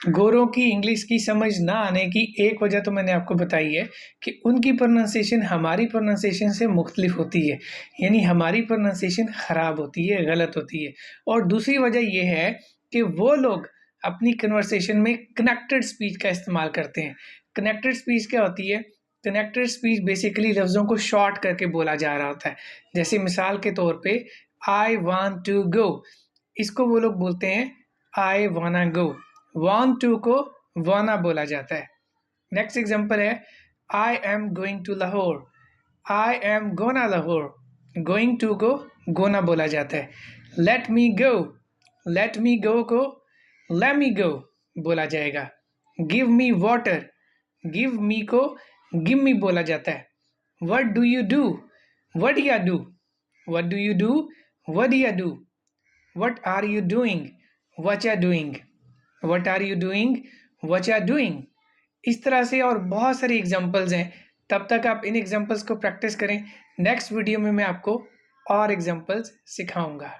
गोरों की इंग्लिश की समझ ना आने की एक वजह तो मैंने आपको बताई है कि उनकी प्रोनाउंसिएशन हमारी प्रोनाउंसिएशन से मुख्तलिफ होती है, यानी हमारी प्रोनाउंसिएशन ख़राब होती है, गलत होती है। और दूसरी वजह ये है कि वो लोग अपनी कन्वर्सेशन में कनेक्टेड स्पीच का इस्तेमाल करते हैं। कनेक्टेड स्पीच क्या होती है? कनेक्टेड स्पीच बेसिकली लफ्ज़ों को शॉर्ट करके बोला जा रहा होता है। जैसे मिसाल के तौर पे आई वांट टू गो, इसको वो लोग बोलते हैं आई वाना गो। वांट टू को वाना बोला जाता है। नेक्स्ट एग्जांपल है I am going to Lahore, I am gonna Lahore. Going to को गोना बोला जाता है। लेट मी गो, लेट मी गो को लेट मी गो बोला जाएगा। Give me water, give me को गिव मी बोला जाता है। What do you do, what ya do, what do you do, what ya do. What are you doing, what are doing, what are you doing, what are doing. इस तरह से और बहुत सारी एग्जांपल्स हैं। तब तक आप इन एग्जांपल्स को प्रैक्टिस करें। नेक्स्ट वीडियो में मैं आपको और एग्जांपल्स सिखाऊंगा।